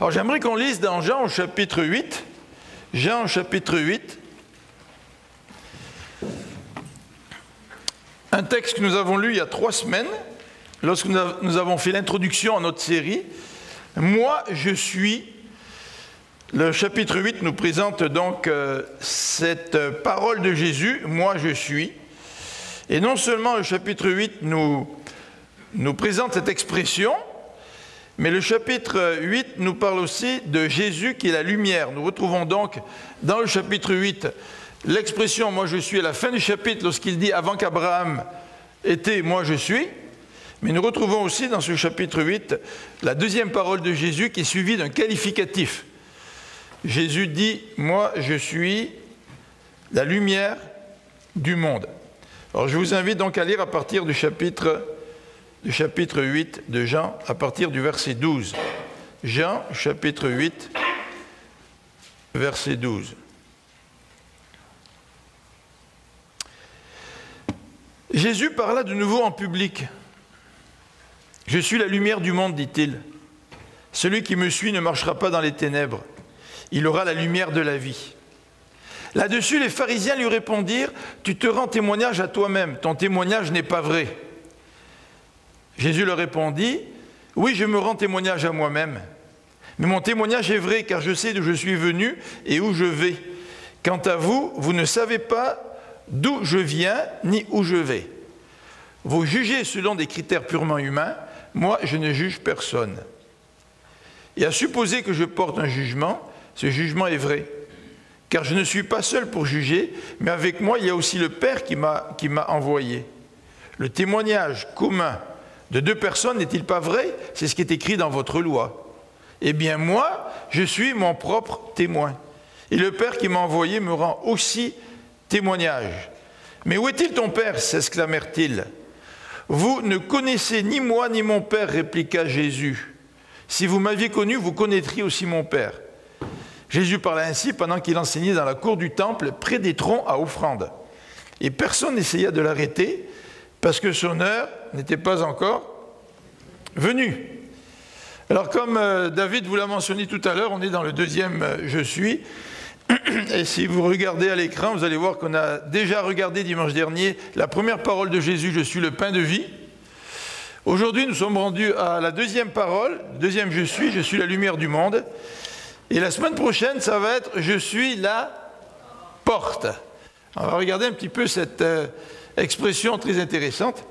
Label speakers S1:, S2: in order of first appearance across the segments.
S1: Alors j'aimerais qu'on lise dans Jean au chapitre 8. Jean au chapitre 8. Un texte que nous avons lu il y a 3 semaines, lorsque nous avons fait l'introduction à notre série. Moi, je suis. Le chapitre 8 nous présente donc cette parole de Jésus, moi je suis. Et non seulement le chapitre 8 nous présente cette expression, mais le chapitre 8 nous parle aussi de Jésus qui est la lumière. Nous retrouvons donc dans le chapitre 8 l'expression « moi je suis » à la fin du chapitre lorsqu'il dit « avant qu'Abraham était, moi je suis ». Mais nous retrouvons aussi dans ce chapitre 8 la deuxième parole de Jésus qui est suivie d'un qualificatif. Jésus dit « moi je suis la lumière du monde ». Alors je vous invite donc à lire à partir du chapitre 8 de Jean, à partir du verset 12. Jean, chapitre 8, verset 12. Jésus parla de nouveau en public. « Je suis la lumière du monde, dit-il. Celui qui me suit ne marchera pas dans les ténèbres. Il aura la lumière de la vie. » Là-dessus, les pharisiens lui répondirent « Tu te rends témoignage à toi-même, ton témoignage n'est pas vrai. » Jésus leur répondit « Oui, je me rends témoignage à moi-même, mais mon témoignage est vrai, car je sais d'où je suis venu et où je vais. Quant à vous, vous ne savez pas d'où je viens ni où je vais. Vous jugez selon des critères purement humains, moi je ne juge personne. Et à supposer que je porte un jugement, ce jugement est vrai. Car je ne suis pas seul pour juger, mais avec moi il y a aussi le Père qui m'a envoyé. Le témoignage commun de 2 personnes n'est-il pas vrai? C'est ce qui est écrit dans votre loi. Eh bien moi, je suis mon propre témoin. Et le Père qui m'a envoyé me rend aussi témoignage. Mais où est-il ton Père? S'exclamèrent-ils. Vous ne connaissez ni moi ni mon Père, répliqua Jésus. Si vous m'aviez connu, vous connaîtriez aussi mon Père. Jésus parla ainsi pendant qu'il enseignait dans la cour du temple, près des troncs à offrande. Et personne n'essaya de l'arrêter, parce que son heure n'était pas encore venue. Alors comme David vous l'a mentionné tout à l'heure, on est dans le deuxième « Je suis ». Et si vous regardez à l'écran, vous allez voir qu'on a déjà regardé dimanche dernier la première parole de Jésus, « Je suis le pain de vie ». Aujourd'hui, nous sommes rendus à la deuxième parole, deuxième « Je suis la lumière du monde ». Et la semaine prochaine, ça va être « Je suis la porte ». On va regarder un petit peu cette expression très intéressante.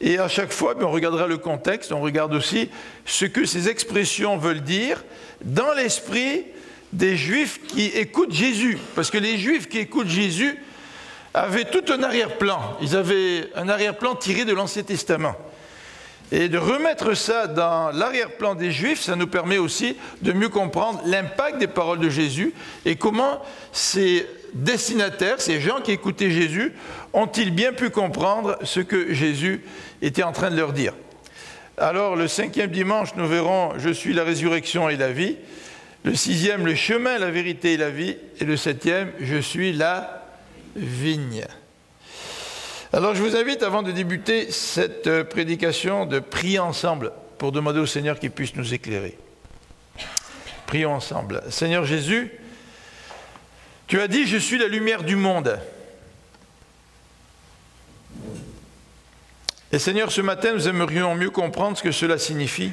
S1: Et à chaque fois, on regardera le contexte, on regarde aussi ce que ces expressions veulent dire dans l'esprit des Juifs qui écoutent Jésus. Parce que les Juifs qui écoutent Jésus avaient tout un arrière-plan. Ils avaient un arrière-plan tiré de l'Ancien Testament. Et de remettre ça dans l'arrière-plan des Juifs, ça nous permet aussi de mieux comprendre l'impact des paroles de Jésus et comment ces destinataires, ces gens qui écoutaient Jésus, ont-ils bien pu comprendre ce que Jésus était en train de leur dire. Alors, le 5e dimanche, nous verrons « Je suis la résurrection et la vie ». Le 6e, « Le chemin, la vérité et la vie ». Et le 7e, « Je suis la vigne ». Alors, je vous invite, avant de débuter cette prédication, de prier ensemble pour demander au Seigneur qu'il puisse nous éclairer. Prions ensemble. Seigneur Jésus, tu as dit « Je suis la lumière du monde ». Et Seigneur, ce matin, nous aimerions mieux comprendre ce que cela signifie.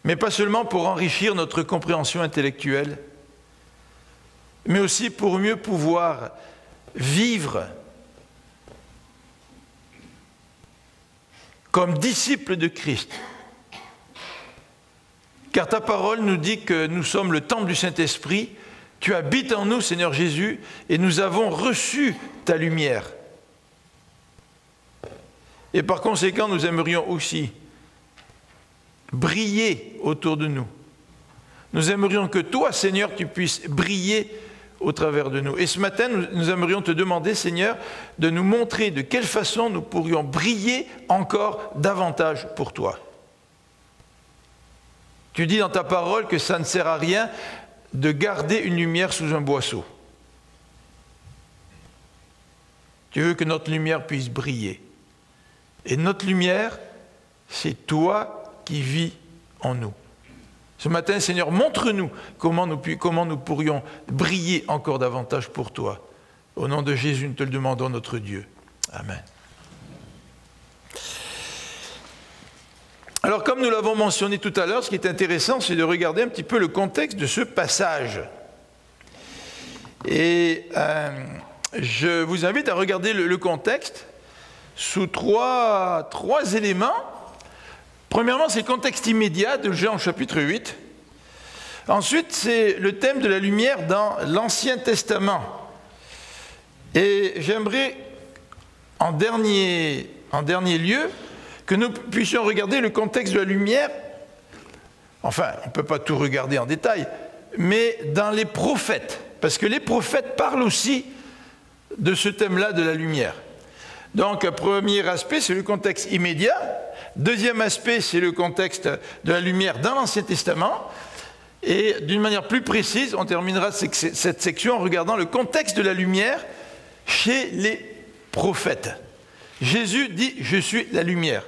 S1: Mais pas seulement pour enrichir notre compréhension intellectuelle, mais aussi pour mieux pouvoir vivre comme disciples de Christ. Car ta parole nous dit que nous sommes le temple du Saint-Esprit, tu habites en nous, Seigneur Jésus, et nous avons reçu ta lumière. Et par conséquent, nous aimerions aussi briller autour de nous. Nous aimerions que toi, Seigneur, tu puisses briller au travers de nous. Et ce matin, nous aimerions te demander, Seigneur, de nous montrer de quelle façon nous pourrions briller encore davantage pour toi. Tu dis dans ta parole que ça ne sert à rien de garder une lumière sous un boisseau. Tu veux que notre lumière puisse briller. Et notre lumière, c'est toi qui vis en nous. Ce matin, Seigneur, montre-nous comment nous pourrions briller encore davantage pour toi. Au nom de Jésus, nous te le demandons, notre Dieu. Amen. Alors, comme nous l'avons mentionné tout à l'heure, ce qui est intéressant, c'est de regarder un petit peu le contexte de ce passage. Et je vous invite à regarder le contexte sous trois éléments. Premièrement, c'est le contexte immédiat de Jean chapitre 8. Ensuite, c'est le thème de la lumière dans l'Ancien Testament. Et j'aimerais, en dernier lieu, que nous puissions regarder le contexte de la lumière. Enfin, on ne peut pas tout regarder en détail, mais dans les prophètes. Parce que les prophètes parlent aussi de ce thème-là de la lumière. Donc, premier aspect, c'est le contexte immédiat. Deuxième aspect, c'est le contexte de la lumière dans l'Ancien Testament. Et d'une manière plus précise, on terminera cette section en regardant le contexte de la lumière chez les prophètes. Jésus dit « Je suis la lumière ».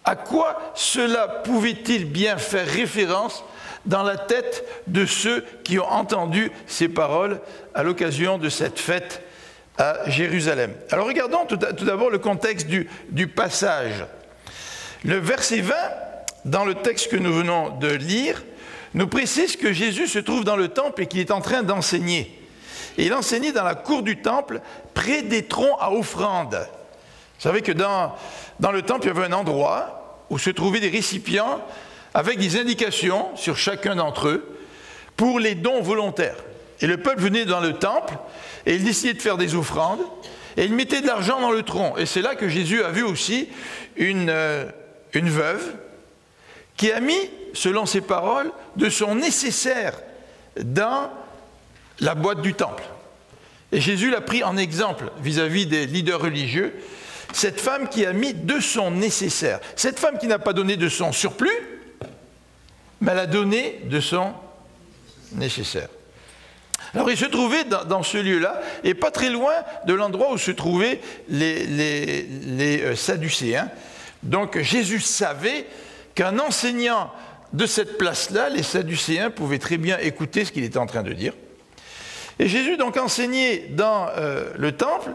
S1: À quoi cela pouvait-il bien faire référence dans la tête de ceux qui ont entendu ces paroles à l'occasion de cette fête à Jérusalem? Alors regardons tout d'abord le contexte du passage. Le verset 20, dans le texte que nous venons de lire, nous précise que Jésus se trouve dans le temple et qu'il est en train d'enseigner. Et il enseignait dans la cour du temple, près des troncs à offrande. Vous savez que dans le temple, il y avait un endroit où se trouvaient des récipients avec des indications sur chacun d'entre eux pour les dons volontaires. Et le peuple venait dans le temple et il décidait de faire des offrandes et il mettait de l'argent dans le tronc. Et c'est là que Jésus a vu aussi une veuve qui a mis, selon ses paroles, de son nécessaire dans la boîte du temple. Et Jésus l'a pris en exemple vis-à-vis des leaders religieux. Cette femme qui a mis de son nécessaire. Cette femme qui n'a pas donné de son surplus, mais elle a donné de son nécessaire. Alors il se trouvait dans ce lieu-là, et pas très loin de l'endroit où se trouvaient les Sadducéens. Donc Jésus savait qu'un enseignant de cette place-là, les Sadducéens, pouvaient très bien écouter ce qu'il était en train de dire. Et Jésus donc enseignait dans le temple,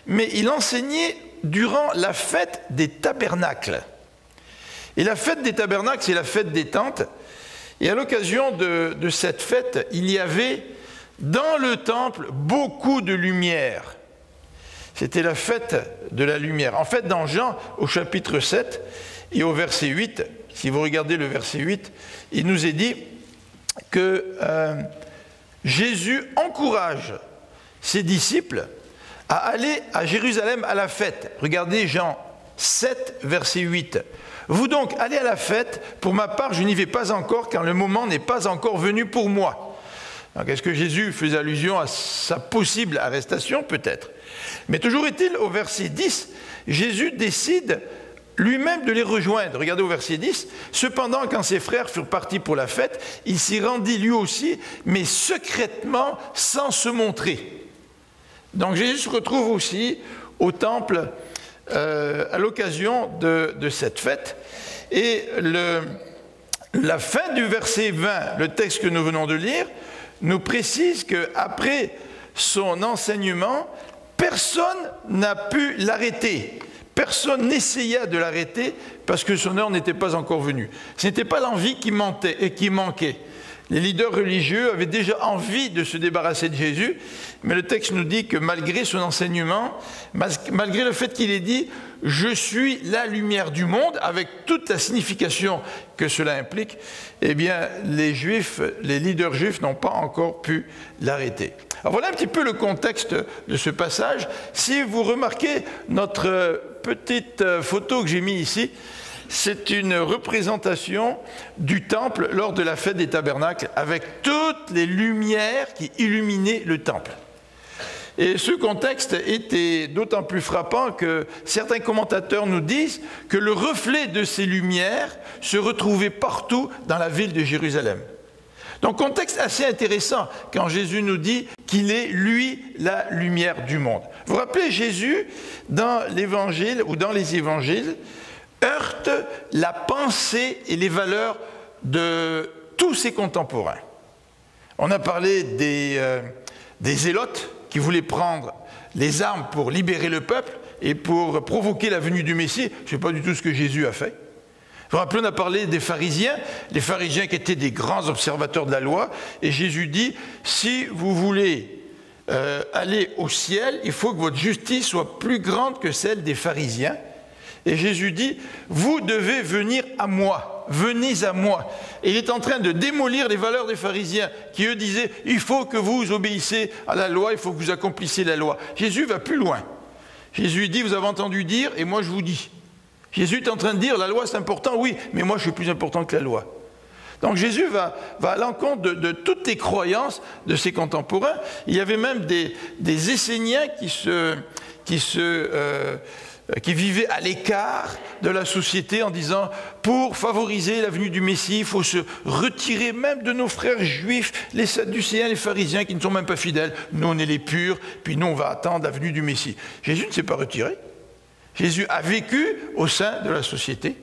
S1: mais il enseignait durant la fête des tabernacles. Et la fête des tabernacles, c'est la fête des tentes. Et à l'occasion de cette fête, il y avait dans le temple beaucoup de lumière. C'était la fête de la lumière. En fait, dans Jean, au chapitre 7 et au verset 8, si vous regardez le verset 8, il nous est dit que Jésus encourage ses disciples à aller à Jérusalem à la fête. Regardez Jean 7, verset 8. « Vous donc, allez à la fête, pour ma part, je n'y vais pas encore, car le moment n'est pas encore venu pour moi. » Donc, est-ce que Jésus faisait allusion à sa possible arrestation? Peut-être. Mais toujours est-il, au verset 10, Jésus décide lui-même de les rejoindre. Regardez au verset 10. « Cependant, quand ses frères furent partis pour la fête, il s'y rendit lui aussi, mais secrètement, sans se montrer. » Donc Jésus se retrouve aussi au temple à l'occasion de cette fête. Et la fin du verset 20, le texte que nous venons de lire, nous précise qu'après son enseignement, personne n'a pu l'arrêter. Personne n'essaya de l'arrêter parce que son heure n'était pas encore venue. Ce n'était pas l'envie qui manquait. Les leaders religieux avaient déjà envie de se débarrasser de Jésus, mais le texte nous dit que malgré son enseignement, malgré le fait qu'il ait dit « Je suis la lumière du monde », avec toute la signification que cela implique, eh bien, les leaders juifs n'ont pas encore pu l'arrêter. Alors voilà un petit peu le contexte de ce passage. Si vous remarquez notre petite photo que j'ai mise ici, c'est une représentation du temple lors de la fête des tabernacles avec toutes les lumières qui illuminaient le temple. Et ce contexte était d'autant plus frappant que certains commentateurs nous disent que le reflet de ces lumières se retrouvait partout dans la ville de Jérusalem. Donc contexte assez intéressant quand Jésus nous dit qu'il est, lui, la lumière du monde. Vous vous rappelez, Jésus, dans l'évangile ou dans les évangiles, heurte la pensée et les valeurs de tous ses contemporains. On a parlé des zélotes qui voulaient prendre les armes pour libérer le peuple et pour provoquer la venue du Messie. Je ne sais pas du tout ce que Jésus a fait. Vous vous rappelez, on a parlé des pharisiens, les pharisiens qui étaient des grands observateurs de la loi, et Jésus dit, si vous voulez aller au ciel, il faut que votre justice soit plus grande que celle des pharisiens. Et Jésus dit, vous devez venir à moi, venez à moi. Et il est en train de démolir les valeurs des pharisiens, qui eux disaient, il faut que vous obéissez à la loi, il faut que vous accomplissiez la loi. Jésus va plus loin. Jésus dit, vous avez entendu dire, et moi je vous dis. Jésus est en train de dire, la loi c'est important, oui, mais moi je suis plus important que la loi. Donc Jésus va à l'encontre de toutes les croyances de ses contemporains. Il y avait même des Esséniens qui vivaient à l'écart de la société en disant, pour favoriser la venue du Messie, il faut se retirer même de nos frères juifs, les Sadducéens, les pharisiens qui ne sont même pas fidèles. Nous on est les purs, puis nous on va attendre la venue du Messie. Jésus ne s'est pas retiré. Jésus a vécu au sein de la société.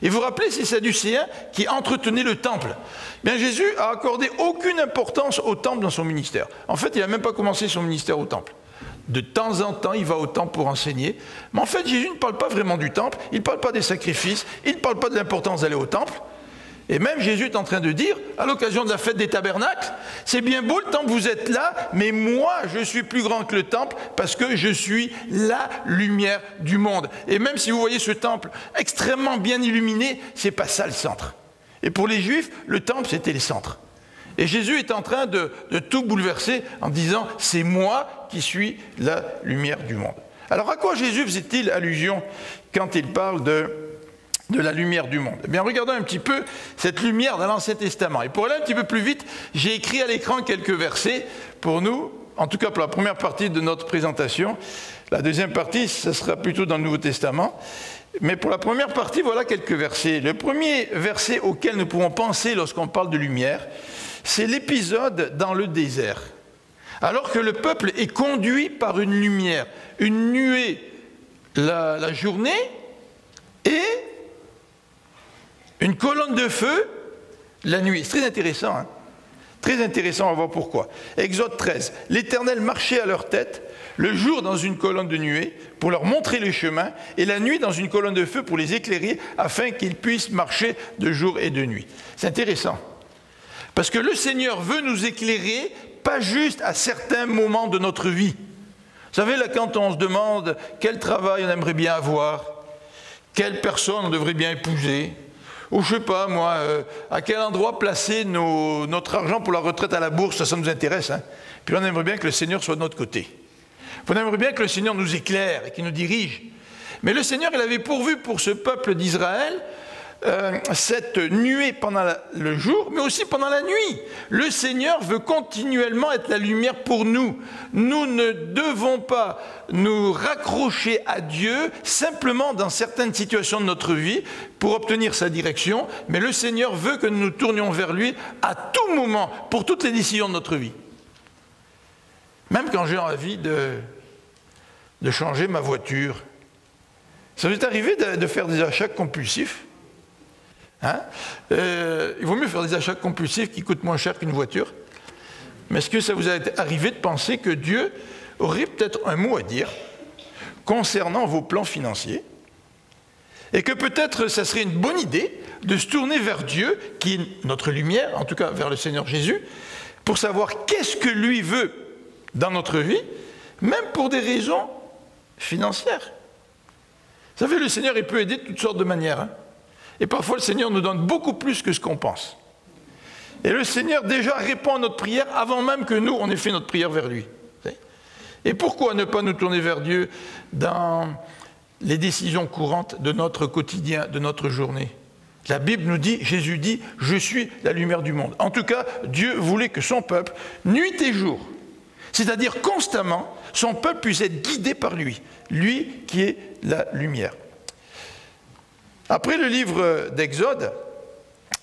S1: Et vous vous rappelez ces Sadducéens qui entretenaient le temple. Bien, Jésus a accordé aucune importance au temple dans son ministère. En fait, il n'a même pas commencé son ministère au temple. De temps en temps, il va au temple pour enseigner. Mais en fait, Jésus ne parle pas vraiment du temple, il ne parle pas des sacrifices, il ne parle pas de l'importance d'aller au temple. Et même Jésus est en train de dire, à l'occasion de la fête des tabernacles, c'est bien beau le temple, vous êtes là, mais moi, je suis plus grand que le temple parce que je suis la lumière du monde. Et même si vous voyez ce temple extrêmement bien illuminé, c'est pas ça le centre. Et pour les Juifs, le temple, c'était le centre. Et Jésus est en train de tout bouleverser en disant, c'est moi qui suis la lumière du monde. Alors à quoi Jésus faisait-il allusion quand il parle de la lumière du monde? Eh bien, regardons un petit peu cette lumière dans l'Ancien Testament. Et pour aller un petit peu plus vite, j'ai écrit à l'écran quelques versets pour nous, en tout cas pour la première partie de notre présentation. La deuxième partie, ce sera plutôt dans le Nouveau Testament. Mais pour la première partie, voilà quelques versets. Le premier verset auquel nous pouvons penser lorsqu'on parle de lumière, c'est l'épisode dans le désert. Alors que le peuple est conduit par une lumière, une nuée la journée et une colonne de feu la nuit. C'est très intéressant, hein? Très intéressant, on va voir pourquoi. Exode 13. L'Éternel marchait à leur tête, le jour dans une colonne de nuée, pour leur montrer le chemin, et la nuit dans une colonne de feu pour les éclairer, afin qu'ils puissent marcher de jour et de nuit. C'est intéressant. Parce que le Seigneur veut nous éclairer, pas juste à certains moments de notre vie. Vous savez, là, quand on se demande quel travail on aimerait bien avoir, quelle personne on devrait bien épouser, ou je ne sais pas, moi, à quel endroit placer notre argent pour la retraite à la bourse, ça nous intéresse. Hein. Puis on aimerait bien que le Seigneur soit de notre côté. On aimerait bien que le Seigneur nous éclaire et qu'il nous dirige. Mais le Seigneur, il avait pourvu pour ce peuple d'Israël cette nuée pendant le jour, mais aussi pendant la nuit. Le Seigneur veut continuellement être la lumière pour nous. Nous ne devons pas nous raccrocher à Dieu simplement dans certaines situations de notre vie pour obtenir sa direction, mais le Seigneur veut que nous nous tournions vers lui à tout moment, pour toutes les décisions de notre vie. Même quand j'ai envie de changer ma voiture. Ça vous est arrivé de faire des achats compulsifs? Hein? Il vaut mieux faire des achats compulsifs qui coûtent moins cher qu'une voiture. Mais est-ce que ça vous est arrivé de penser que Dieu aurait peut-être un mot à dire concernant vos plans financiers et que peut-être ça serait une bonne idée de se tourner vers Dieu, qui est notre lumière, en tout cas vers le Seigneur Jésus, pour savoir qu'est-ce que lui veut dans notre vie, même pour des raisons financières. Vous savez, le Seigneur, il peut aider de toutes sortes de manières. Hein? Et parfois, le Seigneur nous donne beaucoup plus que ce qu'on pense. Et le Seigneur déjà répond à notre prière avant même que nous, on ait fait notre prière vers lui. Et pourquoi ne pas nous tourner vers Dieu dans les décisions courantes de notre quotidien, de notre journée? La Bible nous dit, Jésus dit, « Je suis la lumière du monde ». En tout cas, Dieu voulait que son peuple, nuit et jour, c'est-à-dire constamment, son peuple puisse être guidé par lui, lui qui est la lumière. Après le livre d'Exode,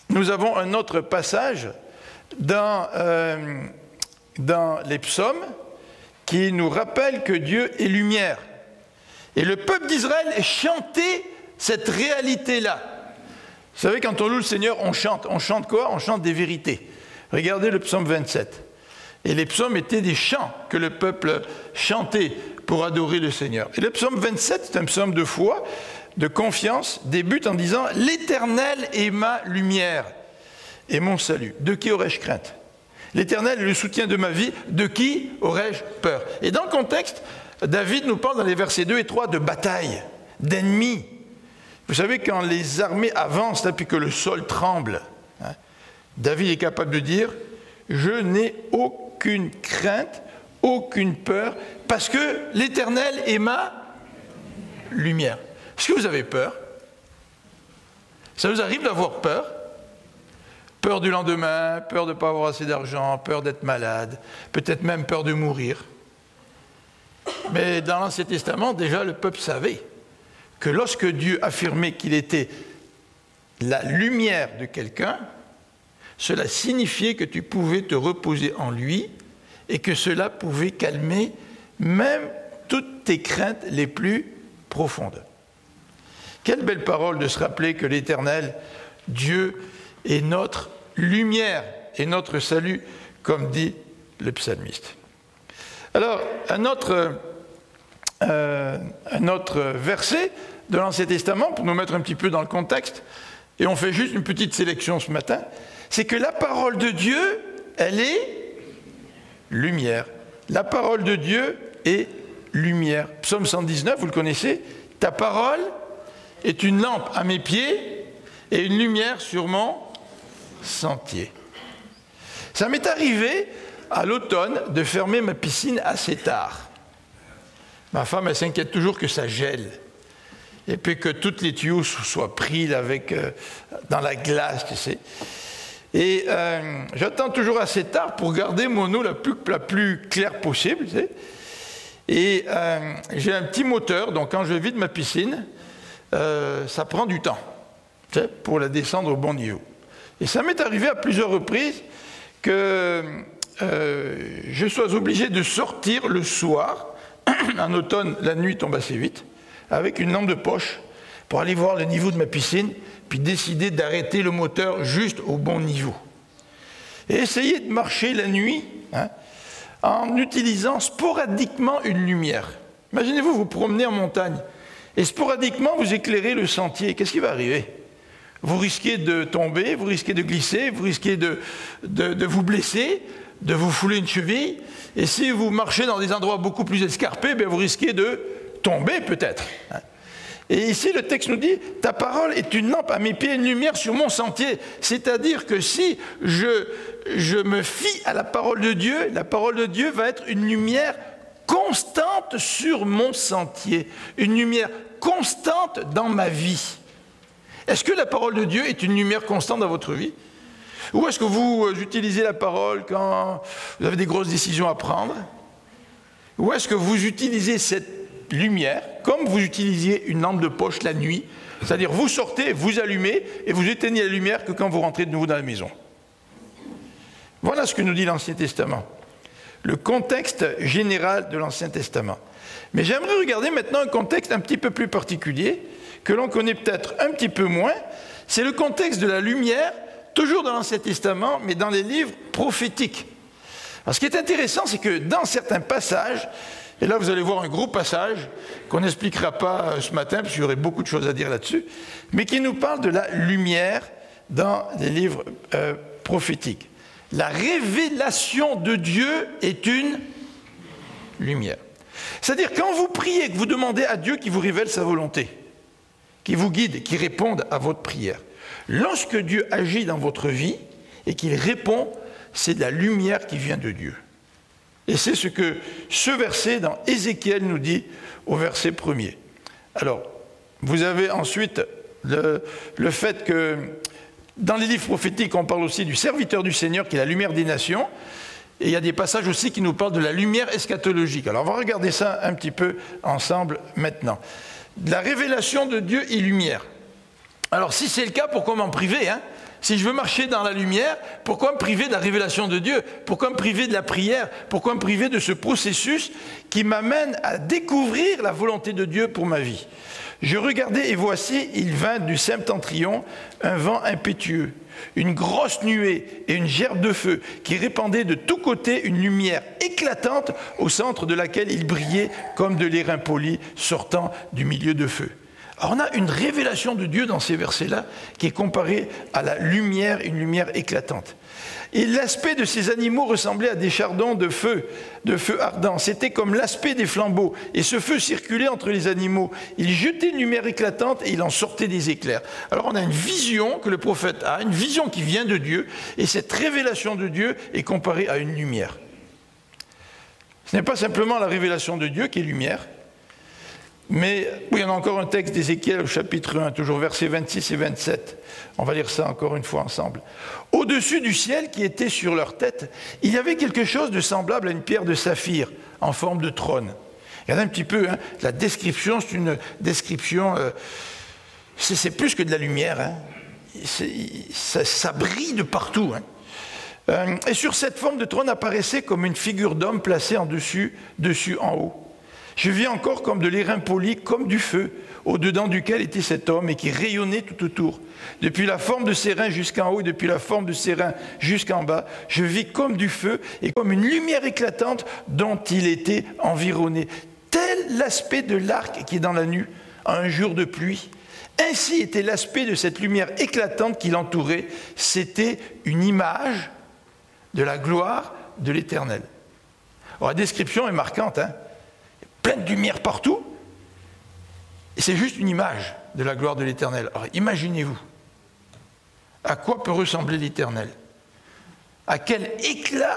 S1: nous avons un autre passage dans les psaumes qui nous rappelle que Dieu est lumière. Et le peuple d'Israël chantait cette réalité-là. Vous savez, quand on loue le Seigneur, on chante. On chante quoi? On chante des vérités. Regardez le psaume 27. Et les psaumes étaient des chants que le peuple chantait pour adorer le Seigneur. Et le psaume 27, c'est un psaume de foi, de confiance, débute en disant « L'Éternel est ma lumière et mon salut. De qui aurais-je crainte? L'Éternel est le soutien de ma vie. De qui aurais-je peur ?» Et dans le contexte, David nous parle dans les versets 2 et 3 de bataille, d'ennemis. Vous savez, quand les armées avancent, là, puis que le sol tremble, hein, David est capable de dire « Je n'ai aucune crainte, aucune peur, parce que l'Éternel est ma lumière. » Est-ce que vous avez peur? Ça vous arrive d'avoir peur? Peur du lendemain, peur de ne pas avoir assez d'argent, peur d'être malade, peut-être même peur de mourir. Mais dans l'Ancien Testament, déjà, le peuple savait que lorsque Dieu affirmait qu'il était la lumière de quelqu'un, cela signifiait que tu pouvais te reposer en lui et que cela pouvait calmer même toutes tes craintes les plus profondes. Quelle belle parole de se rappeler que l'Éternel, Dieu, est notre lumière et notre salut, comme dit le psalmiste. Alors, un autre verset de l'Ancien Testament, pour nous mettre un petit peu dans le contexte, et on fait juste une petite sélection ce matin, c'est que la parole de Dieu, elle est lumière. La parole de Dieu est lumière. Psaume 119, vous le connaissez, « Ta parole est une lampe à mes pieds et une lumière sur mon sentier. » Ça m'est arrivé à l'automne de fermer ma piscine assez tard. Ma femme, elle s'inquiète toujours que ça gèle et puis que tous les tuyaux soient pris là, dans la glace, tu sais. Et j'attends toujours assez tard pour garder mon eau la plus claire possible, tu sais. Et j'ai un petit moteur, donc quand je vide ma piscine, ça prend du temps, tu sais, pour la descendre au bon niveau. Et ça m'est arrivé à plusieurs reprises que je sois obligé de sortir le soir. En automne, la nuit tombe assez vite, avec une lampe de poche pour aller voir le niveau de ma piscine, puis décider d'arrêter le moteur juste au bon niveau. Et essayer de marcher la nuit, hein, en utilisant sporadiquement une lumière. Imaginez-vous, vous promenez en montagne, et sporadiquement vous éclairez le sentier. Qu'est-ce qui va arriver? Vous risquez de tomber, vous risquez de glisser, vous risquez de vous blesser, de vous fouler une cheville. Et si vous marchez dans des endroits beaucoup plus escarpés, bien vous risquez de tomber peut-être. Et ici, le texte nous dit « Ta parole est une lampe à mes pieds, une lumière sur mon sentier. » C'est-à-dire que si je me fie à la parole de Dieu va être une lumière constante sur mon sentier, une lumière constante dans ma vie. Est-ce que la parole de Dieu est une lumière constante dans votre vie? Ou est-ce que vous utilisez la parole quand vous avez des grosses décisions à prendre? Ou est-ce que vous utilisez cette lumière comme vous utilisiez une lampe de poche la nuit? C'est-à-dire vous sortez, vous allumez et vous éteignez la lumière que quand vous rentrez de nouveau dans la maison. Voilà ce que nous dit l'Ancien Testament. Le contexte général de l'Ancien Testament. Mais j'aimerais regarder maintenant un contexte un petit peu plus particulier, que l'on connaît peut-être un petit peu moins. C'est le contexte de la lumière, toujours dans l'Ancien Testament, mais dans les livres prophétiques. Alors, ce qui est intéressant, c'est que dans certains passages, et là vous allez voir un gros passage qu'on n'expliquera pas ce matin, parce qu'il y aurait beaucoup de choses à dire là-dessus, mais qui nous parle de la lumière dans les livres prophétiques. La révélation de Dieu est une lumière. C'est-à-dire, quand vous priez, que vous demandez à Dieu qui vous révèle sa volonté, qui vous guide, qui réponde à votre prière, lorsque Dieu agit dans votre vie et qu'il répond, c'est de la lumière qui vient de Dieu. Et c'est ce que ce verset dans Ézéchiel nous dit au verset 1er. Alors, vous avez ensuite le fait que dans les livres prophétiques, on parle aussi du serviteur du Seigneur qui est la lumière des nations. Et il y a des passages aussi qui nous parlent de la lumière eschatologique. Alors, on va regarder ça un petit peu ensemble maintenant. La révélation de Dieu et lumière. Alors, si c'est le cas, pourquoi m'en priver, hein? Si je veux marcher dans la lumière, pourquoi me priver de la révélation de Dieu? Pourquoi me priver de la prière? Pourquoi me priver de ce processus qui m'amène à découvrir la volonté de Dieu pour ma vie? Je regardais et voici, il vint du septentrion un vent impétueux, une grosse nuée et une gerbe de feu qui répandait de tous côtés une lumière éclatante au centre de laquelle il brillait comme de l'airain poli sortant du milieu de feu. Alors on a une révélation de Dieu dans ces versets-là qui est comparée à la lumière, une lumière éclatante. Et l'aspect de ces animaux ressemblait à des chardons de feu ardent. C'était comme l'aspect des flambeaux. Et ce feu circulait entre les animaux. Il jetait une lumière éclatante et il en sortait des éclairs. Alors on a une vision que le prophète a, une vision qui vient de Dieu. Et cette révélation de Dieu est comparée à une lumière. Ce n'est pas simplement la révélation de Dieu qui est lumière. Mais oui, on a encore un texte d'Ézéchiel au chapitre 1, toujours versets 26 et 27. On va lire ça encore une fois ensemble. Au-dessus du ciel qui était sur leur tête, il y avait quelque chose de semblable à une pierre de saphir en forme de trône. Regardez un petit peu, hein, la description, c'est une description, c'est plus que de la lumière. Hein. Ça brille de partout. Hein. Et sur cette forme de trône apparaissait comme une figure d'homme placée en dessus en haut. Je vis encore comme de l'airain poli, comme du feu, au-dedans duquel était cet homme et qui rayonnait tout autour. Depuis la forme de ses reins jusqu'en haut et depuis la forme de ses reins jusqu'en bas, je vis comme du feu et comme une lumière éclatante dont il était environné. Tel l'aspect de l'arc qui est dans la nue à un jour de pluie. Ainsi était l'aspect de cette lumière éclatante qui l'entourait. C'était une image de la gloire de l'Éternel. Alors, la description est marquante, hein? Plein de lumière partout, et c'est juste une image de la gloire de l'Éternel. Alors imaginez-vous, à quoi peut ressembler l'Éternel? À quel éclat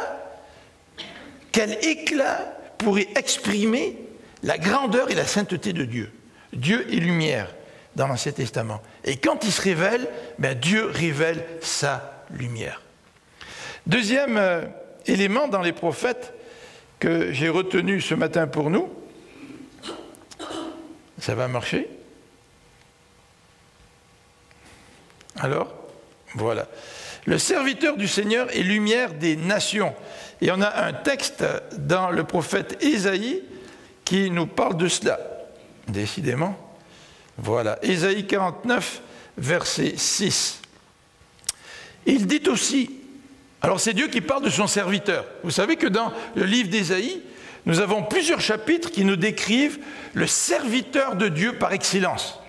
S1: pourrait exprimer la grandeur et la sainteté de Dieu? Dieu est lumière dans l'Ancien Testament. Et quand il se révèle, Dieu révèle sa lumière. Deuxième élément dans les prophètes que j'ai retenu ce matin pour nous, ça va marcher? Alors, voilà. Le serviteur du Seigneur est lumière des nations. Et on a un texte dans le prophète Ésaïe qui nous parle de cela. Décidément. Voilà. Ésaïe 49, verset 6. Il dit aussi, alors c'est Dieu qui parle de son serviteur. Vous savez que dans le livre d'Ésaïe, nous avons plusieurs chapitres qui nous décrivent le serviteur de Dieu par excellence.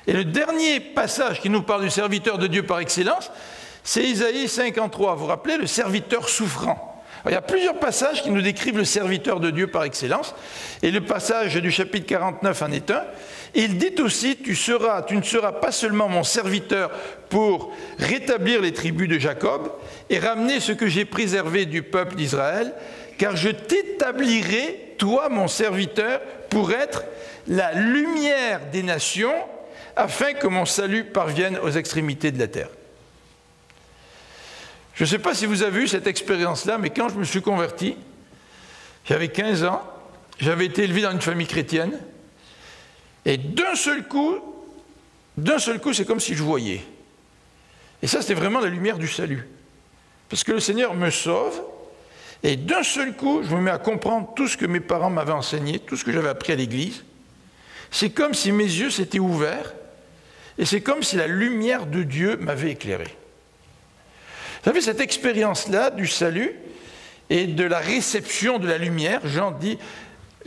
S1: Et le dernier passage qui nous parle du serviteur de Dieu par excellence, c'est Ésaïe 53. Vous vous rappelez, le serviteur souffrant. Alors, il y a plusieurs passages qui nous décrivent le serviteur de Dieu par excellence. Et le passage du chapitre 49 en est un. Et il dit aussi, tu ne seras pas seulement mon serviteur pour rétablir les tribus de Jacob et ramener ce que j'ai préservé du peuple d'Israël, car je t'établirai, toi mon serviteur, pour être la lumière des nations, afin que mon salut parvienne aux extrémités de la terre. Je ne sais pas si vous avez eu cette expérience-là, mais quand je me suis converti, j'avais 15 ans, j'avais été élevé dans une famille chrétienne, et d'un seul coup, c'est comme si je voyais. Et ça, c'était vraiment la lumière du salut. Parce que le Seigneur me sauve, et d'un seul coup, je me mets à comprendre tout ce que mes parents m'avaient enseigné, tout ce que j'avais appris à l'église. C'est comme si mes yeux s'étaient ouverts, et c'est comme si la lumière de Dieu m'avait éclairé. Vous savez, cette expérience-là du salut et de la réception de la lumière, Jean dit,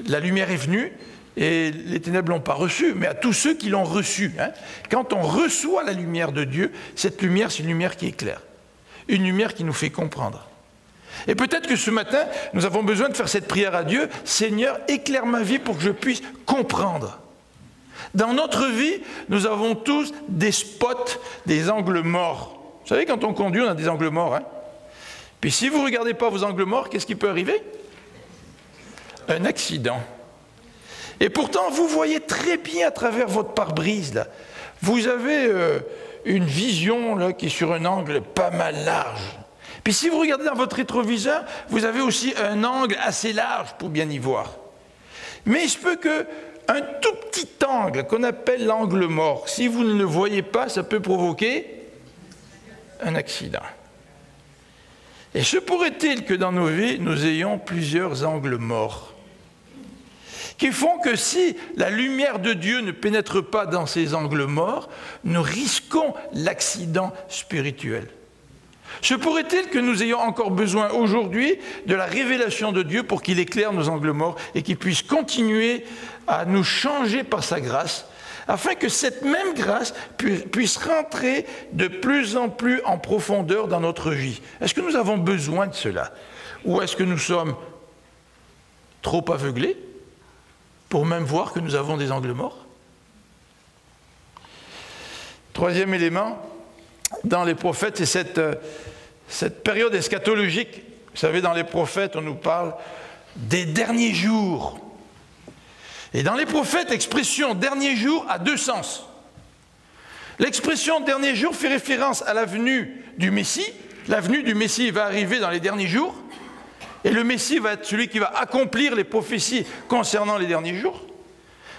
S1: la lumière est venue, et les ténèbres ne l'ont pas reçue, mais à tous ceux qui l'ont reçue. Hein. Quand on reçoit la lumière de Dieu, cette lumière, c'est une lumière qui éclaire, une lumière qui nous fait comprendre. Et peut-être que ce matin, nous avons besoin de faire cette prière à Dieu. Seigneur, éclaire ma vie pour que je puisse comprendre. Dans notre vie, nous avons tous des spots, des angles morts. Vous savez, quand on conduit, on a des angles morts. Hein? Puis si vous ne regardez pas vos angles morts, qu'est-ce qui peut arriver? Un accident. Et pourtant, vous voyez très bien à travers votre pare-brise. Là. Vous avez une vision là, qui est sur un angle pas mal large. Puis si vous regardez dans votre rétroviseur, vous avez aussi un angle assez large pour bien y voir. Mais il se peut qu'un tout petit angle, qu'on appelle l'angle mort, si vous ne le voyez pas, ça peut provoquer un accident. Et se pourrait-il que dans nos vies, nous ayons plusieurs angles morts qui font que si la lumière de Dieu ne pénètre pas dans ces angles morts, nous risquons l'accident spirituel. Se pourrait-il que nous ayons encore besoin aujourd'hui de la révélation de Dieu pour qu'il éclaire nos angles morts et qu'il puisse continuer à nous changer par sa grâce, afin que cette même grâce puisse rentrer de plus en plus en profondeur dans notre vie? Est-ce que nous avons besoin de cela? Ou est-ce que nous sommes trop aveuglés pour même voir que nous avons des angles morts? Troisième élément, dans les prophètes, c'est cette période eschatologique. Vous savez, dans les prophètes, on nous parle des derniers jours. Et dans les prophètes, l'expression « dernier jour » a deux sens. L'expression « dernier jour » fait référence à la venue du Messie. La venue du Messie va arriver dans les derniers jours. Et le Messie va être celui qui va accomplir les prophéties concernant les derniers jours.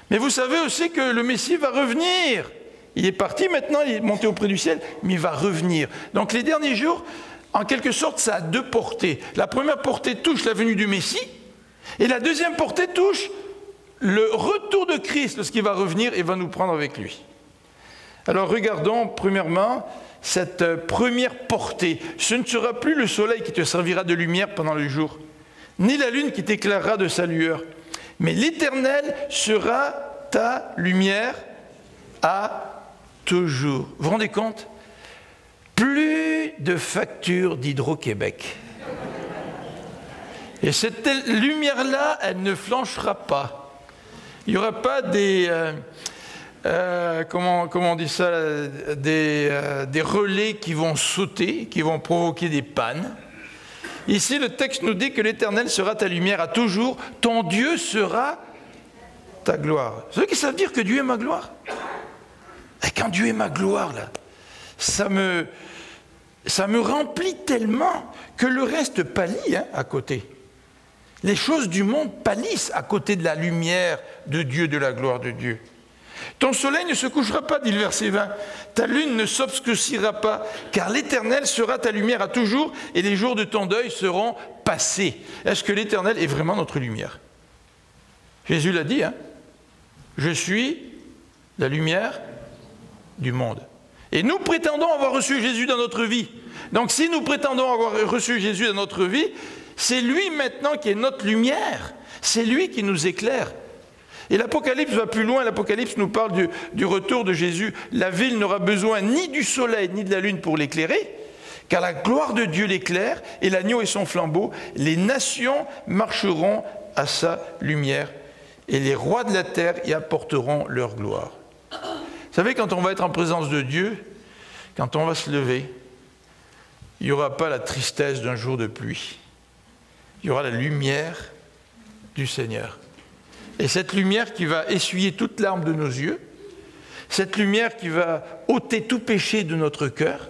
S1: Mais vous savez aussi que le Messie va revenir. Il est parti maintenant, il est monté auprès du ciel, mais il va revenir. Donc les derniers jours, en quelque sorte, ça a deux portées. La première portée touche la venue du Messie, et la deuxième portée touche le retour de Christ lorsqu'il va revenir et va nous prendre avec lui. Alors regardons premièrement cette première portée. Ce ne sera plus le soleil qui te servira de lumière pendant le jour, ni la lune qui t'éclairera de sa lueur, mais l'Éternel sera ta lumière à toujours. Vous vous rendez compte? Plus de factures d'Hydro-Québec. Et cette lumière-là, elle ne flanchera pas. Il n'y aura pas des... comment on dit ça, des relais qui vont sauter, qui vont provoquer des pannes. Ici, le texte nous dit que l'Éternel sera ta lumière à toujours, ton Dieu sera ta gloire. Vous savez ce que ça veut dire que Dieu est ma gloire? Et quand Dieu est ma gloire, là, ça me remplit tellement que le reste pâlit à côté. Les choses du monde pâlissent à côté de la lumière de Dieu, de la gloire de Dieu. Ton soleil ne se couchera pas, dit le verset 20. Ta lune ne s'obscurcira pas, car l'Éternel sera ta lumière à toujours, et les jours de ton deuil seront passés. Est-ce que l'Éternel est vraiment notre lumière? Jésus l'a dit, je suis la lumière du monde. Et nous prétendons avoir reçu Jésus dans notre vie. Donc si nous prétendons avoir reçu Jésus dans notre vie, c'est lui maintenant qui est notre lumière. C'est lui qui nous éclaire. Et l'Apocalypse va plus loin. L'Apocalypse nous parle du retour de Jésus. La ville n'aura besoin ni du soleil ni de la lune pour l'éclairer, car la gloire de Dieu l'éclaire et l'agneau et son flambeau. Les nations marcheront à sa lumière et les rois de la terre y apporteront leur gloire. Vous savez, quand on va être en présence de Dieu, quand on va se lever, il n'y aura pas la tristesse d'un jour de pluie. Il y aura la lumière du Seigneur. Et cette lumière qui va essuyer toute larme de nos yeux, cette lumière qui va ôter tout péché de notre cœur,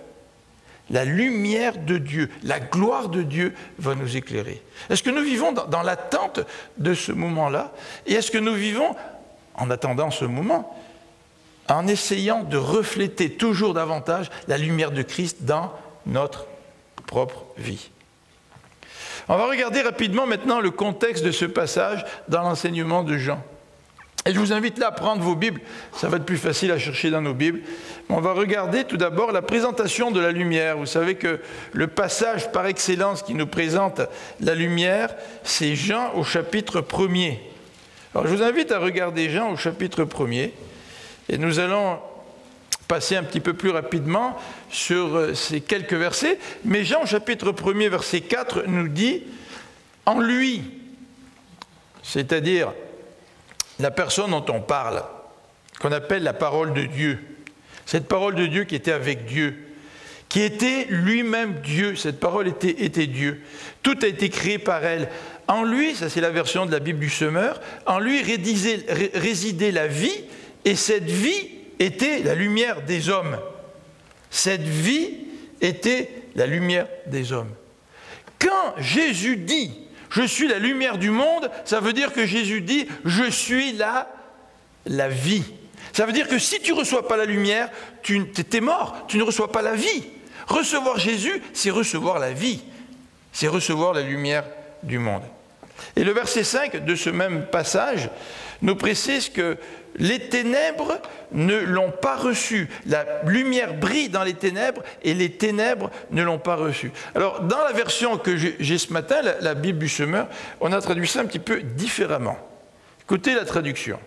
S1: la lumière de Dieu, la gloire de Dieu va nous éclairer. Est-ce que nous vivons dans l'attente de ce moment-là? Et est-ce que nous vivons, en attendant ce moment, en essayant de refléter toujours davantage la lumière de Christ dans notre propre vie? On va regarder rapidement maintenant le contexte de ce passage dans l'enseignement de Jean. Et je vous invite là à prendre vos Bibles, ça va être plus facile à chercher dans nos Bibles. On va regarder tout d'abord la présentation de la lumière. Vous savez que le passage par excellence qui nous présente la lumière, c'est Jean au chapitre 1er. Alors je vous invite à regarder Jean au chapitre 1er, et nous allons passer un petit peu plus rapidement sur ces quelques versets. Mais Jean, au chapitre 1er, verset 4, nous dit « En lui », c'est-à-dire la personne dont on parle, qu'on appelle la parole de Dieu. Cette parole de Dieu qui était avec Dieu, qui était lui-même Dieu. Cette parole était Dieu. Tout a été créé par elle. En lui, ça c'est la version de la Bible du Semeur, en lui résidait la vie, et cette vie était la lumière des hommes. Cette vie était la lumière des hommes. Quand Jésus dit « Je suis la lumière du monde », ça veut dire que Jésus dit « Je suis la vie ». Ça veut dire que si tu ne reçois pas la lumière, tu es mort, tu ne reçois pas la vie. Recevoir Jésus, c'est recevoir la vie. C'est recevoir la lumière du monde. Et le verset 5 de ce même passage nous précise que les ténèbres ne l'ont pas reçu. La lumière brille dans les ténèbres et les ténèbres ne l'ont pas reçu. Alors, dans la version que j'ai ce matin, la Bible du Semeur, on a traduit ça un petit peu différemment. Écoutez la traduction.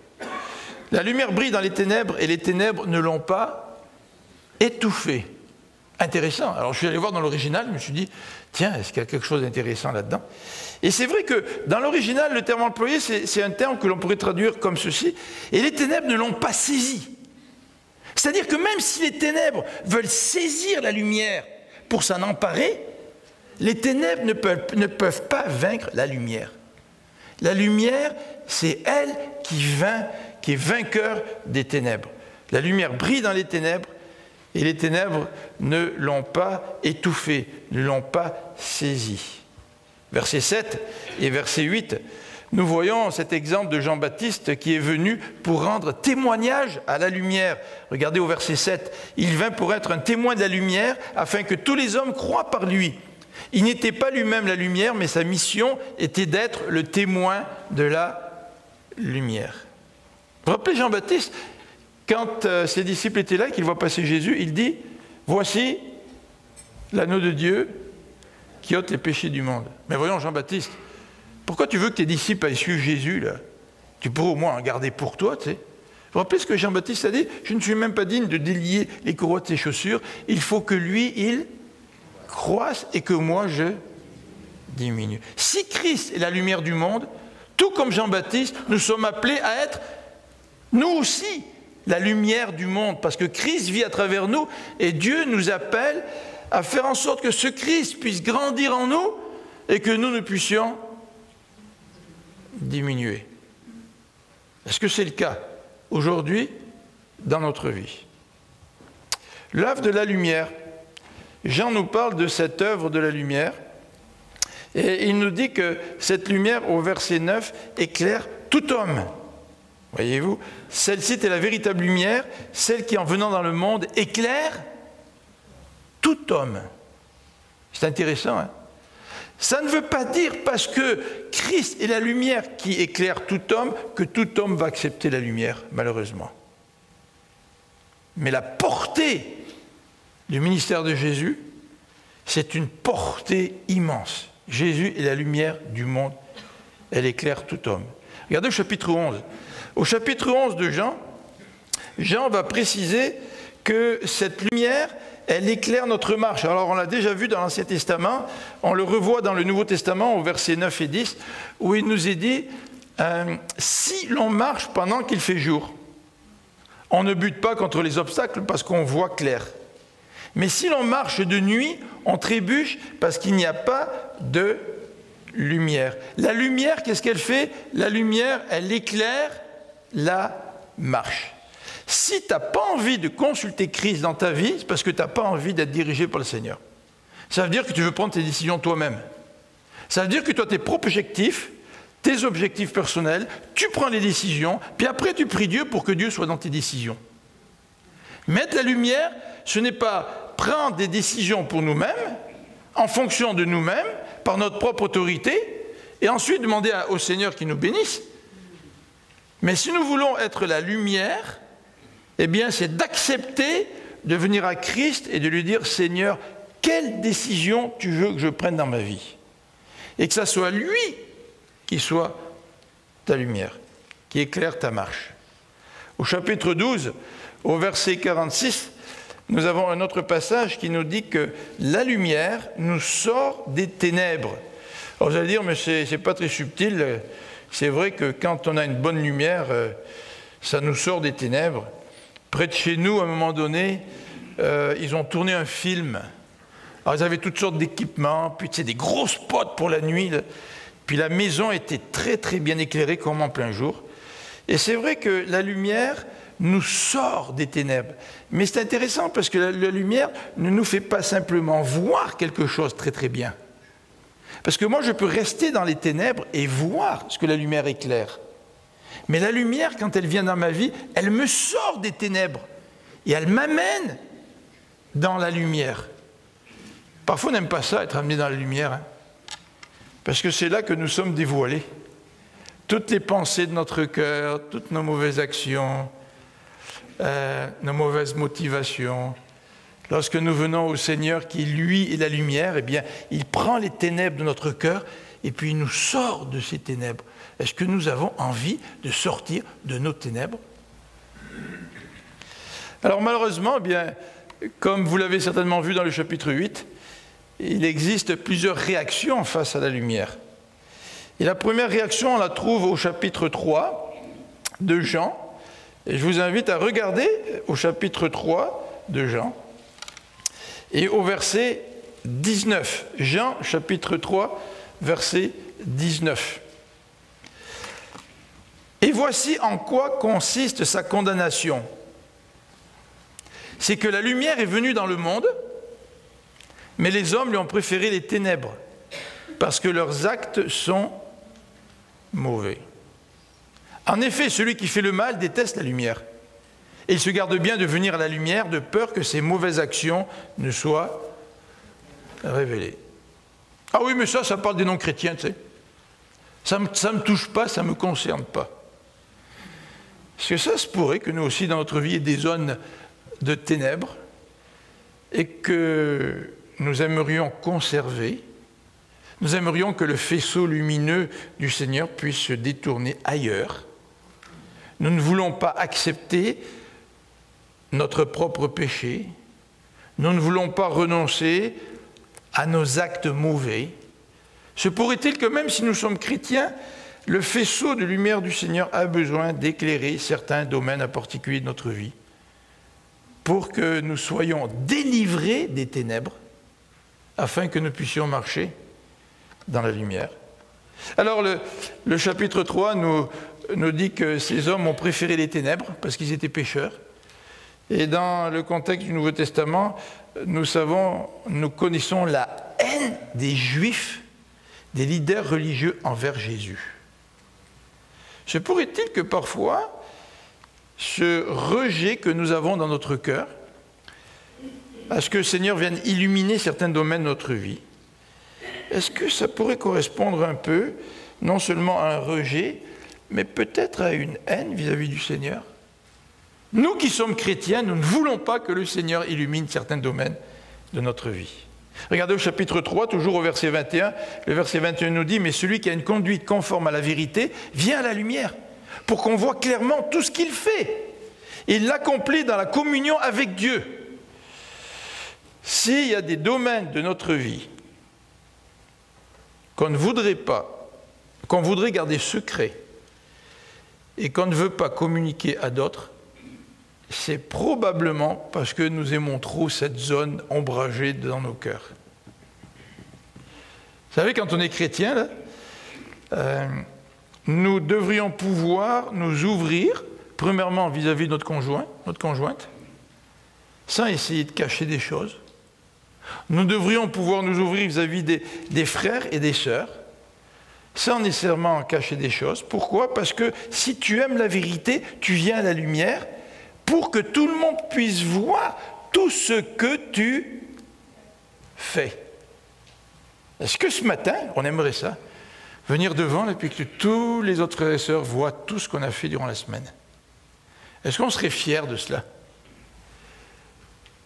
S1: La lumière brille dans les ténèbres et les ténèbres ne l'ont pas étouffée. Intéressant. Alors, je suis allé voir dans l'original, je me suis dit, tiens, est-ce qu'il y a quelque chose d'intéressant là-dedans? Et c'est vrai que dans l'original, le terme employé, c'est un terme que l'on pourrait traduire comme ceci. Et les ténèbres ne l'ont pas saisi. C'est-à-dire que même si les ténèbres veulent saisir la lumière pour s'en emparer, les ténèbres ne peuvent pas vaincre la lumière. La lumière, c'est elle qui est vainqueur des ténèbres. La lumière brille dans les ténèbres et les ténèbres ne l'ont pas étouffée, ne l'ont pas saisie. Verset 7 et verset 8, nous voyons cet exemple de Jean-Baptiste qui est venu pour rendre témoignage à la lumière. Regardez au verset 7, il vint pour être un témoin de la lumière afin que tous les hommes croient par lui. Il n'était pas lui-même la lumière, mais sa mission était d'être le témoin de la lumière. Vous vous rappelez Jean-Baptiste, quand ses disciples étaient là, qu'il voit passer Jésus, il dit « Voici l'agneau de Dieu qui ôte les péchés du monde. » Mais voyons Jean-Baptiste, pourquoi tu veux que tes disciples aillent suivre Jésus là? Tu pourrais au moins en garder pour toi, tu sais. Vous vous rappelez ce que Jean-Baptiste a dit? Je ne suis même pas digne de délier les courroies de ses chaussures. Il faut que lui, il croisse et que moi, je diminue. Si Christ est la lumière du monde, tout comme Jean-Baptiste, nous sommes appelés à être, nous aussi, la lumière du monde, parce que Christ vit à travers nous et Dieu nous appelle à faire en sorte que ce Christ puisse grandir en nous et que nous puissions diminuer. Est-ce que c'est le cas aujourd'hui dans notre vie? L'œuvre de la lumière. Jean nous parle de cette œuvre de la lumière et il nous dit que cette lumière, au verset 9, éclaire tout homme. Voyez-vous, celle-ci est la véritable lumière, celle qui, en venant dans le monde, éclaire tout homme. C'est intéressant, hein? Ça ne veut pas dire, parce que Christ est la lumière qui éclaire tout homme, que tout homme va accepter la lumière, malheureusement. Mais la portée du ministère de Jésus, c'est une portée immense. Jésus est la lumière du monde, elle éclaire tout homme. Regardez au chapitre 11. Au chapitre 11 de Jean, Jean va préciser que cette lumière, elle éclaire notre marche. Alors on l'a déjà vu dans l'Ancien Testament, on le revoit dans le Nouveau Testament au verset 9 et 10, où il nous est dit si l'on marche pendant qu'il fait jour, on ne bute pas contre les obstacles parce qu'on voit clair. Mais si l'on marche de nuit, on trébuche parce qu'il n'y a pas de lumière. La lumière, qu'est-ce qu'elle fait? La lumière, elle éclaire la marche. Si tu n'as pas envie de consulter Christ dans ta vie, c'est parce que tu n'as pas envie d'être dirigé par le Seigneur. Ça veut dire que tu veux prendre tes décisions toi-même. Ça veut dire que tu as tes propres objectifs, tes objectifs personnels, tu prends les décisions, puis après tu pries Dieu pour que Dieu soit dans tes décisions. Mettre la lumière, ce n'est pas prendre des décisions pour nous-mêmes, en fonction de nous-mêmes, par notre propre autorité, et ensuite demander au Seigneur qu'il nous bénisse. Mais si nous voulons être la lumière, eh bien c'est d'accepter de venir à Christ et de lui dire « Seigneur, quelle décision tu veux que je prenne dans ma vie ?» Et que ça soit lui qui soit ta lumière, qui éclaire ta marche. Au chapitre 12, au verset 46, nous avons un autre passage qui nous dit que la lumière nous sort des ténèbres. Alors vous allez dire, mais c'est pas très subtil. C'est vrai que quand on a une bonne lumière, ça nous sort des ténèbres. Près de chez nous, à un moment donné, ils ont tourné un film. Alors ils avaient toutes sortes d'équipements, puis des gros spots pour la nuit. Puis la maison était très très bien éclairée comme en plein jour. Et c'est vrai que la lumière nous sort des ténèbres. Mais c'est intéressant parce que la lumière ne nous fait pas simplement voir quelque chose très très bien. Parce que moi je peux rester dans les ténèbres et voir ce que la lumière éclaire. Mais la lumière, quand elle vient dans ma vie, elle me sort des ténèbres et elle m'amène dans la lumière. Parfois, on n'aime pas ça, être amené dans la lumière, hein, parce que c'est là que nous sommes dévoilés. Toutes les pensées de notre cœur, toutes nos mauvaises actions, nos mauvaises motivations. Lorsque nous venons au Seigneur qui, lui, est la lumière, eh bien, il prend les ténèbres de notre cœur et puis il nous sort de ces ténèbres. Est-ce que nous avons envie de sortir de nos ténèbres? Alors malheureusement, eh bien, comme vous l'avez certainement vu dans le chapitre 8, il existe plusieurs réactions face à la lumière. Et la première réaction, on la trouve au chapitre 3 de Jean. Et je vous invite à regarder au chapitre 3 de Jean et au verset 19. Jean, chapitre 3, verset 19. Et voici en quoi consiste sa condamnation. C'est que la lumière est venue dans le monde, mais les hommes lui ont préféré les ténèbres, parce que leurs actes sont mauvais. En effet, celui qui fait le mal déteste la lumière, et il se garde bien de venir à la lumière de peur que ses mauvaises actions ne soient révélées. Ah oui, mais ça parle des non-chrétiens, tu sais. Ça ne me touche pas, ça ne me concerne pas. Parce que ça se pourrait que nous aussi, dans notre vie, il y ait des zones de ténèbres et que nous aimerions conserver. Nous aimerions que le faisceau lumineux du Seigneur puisse se détourner ailleurs. Nous ne voulons pas accepter notre propre péché. Nous ne voulons pas renoncer à nos actes mauvais. Se pourrait-il que même si nous sommes chrétiens, le faisceau de lumière du Seigneur a besoin d'éclairer certains domaines en particulier de notre vie pour que nous soyons délivrés des ténèbres afin que nous puissions marcher dans la lumière. Alors le chapitre 3 nous dit que ces hommes ont préféré les ténèbres parce qu'ils étaient pécheurs. Et dans le contexte du Nouveau Testament, nous connaissons la haine des Juifs, des leaders religieux envers Jésus. Se pourrait-il que parfois, ce rejet que nous avons dans notre cœur, à ce que le Seigneur vienne illuminer certains domaines de notre vie, est-ce que ça pourrait correspondre un peu, non seulement à un rejet, mais peut-être à une haine vis-à-vis du Seigneur? Nous qui sommes chrétiens, nous ne voulons pas que le Seigneur illumine certains domaines de notre vie. Regardez au chapitre 3, toujours au verset 21, le verset 21 nous dit « Mais celui qui a une conduite conforme à la vérité vient à la lumière, pour qu'on voit clairement tout ce qu'il fait. Il l'accomplit dans la communion avec Dieu. » S'il y a des domaines de notre vie qu'on ne voudrait pas, qu'on voudrait garder secret et qu'on ne veut pas communiquer à d'autres, c'est probablement parce que nous aimons trop cette zone ombragée dans nos cœurs. Vous savez, quand on est chrétien, là, nous devrions pouvoir nous ouvrir, premièrement vis-à-vis de notre conjointe, sans essayer de cacher des choses. Nous devrions pouvoir nous ouvrir vis-à-vis des frères et des sœurs, sans nécessairement cacher des choses. Pourquoi? Parce que si tu aimes la vérité, tu viens à la lumière, pour que tout le monde puisse voir tout ce que tu fais. Est-ce que ce matin, on aimerait ça, venir devant et puis que tous les autres frères et sœurs voient tout ce qu'on a fait durant la semaine? Est-ce qu'on serait fiers de cela?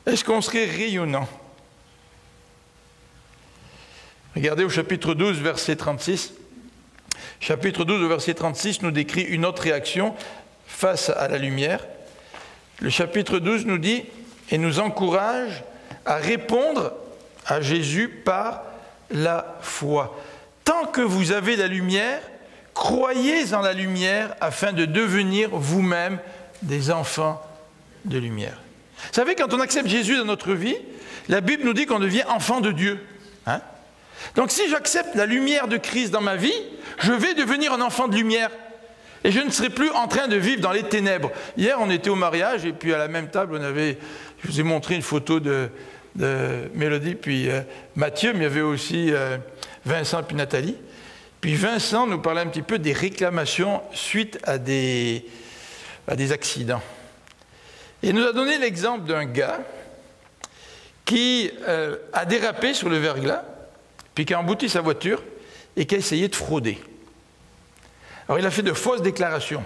S1: Est-ce qu'on serait rayonnant? Regardez au chapitre 12, verset 36. Chapitre 12, verset 36 nous décrit une autre réaction face à la lumière. Le chapitre 12 nous dit et nous encourage à répondre à Jésus par la foi. Tant que vous avez la lumière, croyez en la lumière afin de devenir vous-même des enfants de lumière. Vous savez, quand on accepte Jésus dans notre vie, la Bible nous dit qu'on devient enfant de Dieu. Hein? Donc si j'accepte la lumière de Christ dans ma vie, je vais devenir un enfant de lumière. Et je ne serai plus en train de vivre dans les ténèbres. Hier, on était au mariage, et puis à la même table, je vous ai montré une photo de Mélodie, puis Mathieu, mais il y avait aussi Vincent puis Nathalie. Puis Vincent nous parlait un petit peu des réclamations suite à des accidents. Et il nous a donné l'exemple d'un gars qui a dérapé sur le verglas, puis qui a embouti sa voiture et qui a essayé de frauder. Alors il a fait de fausses déclarations.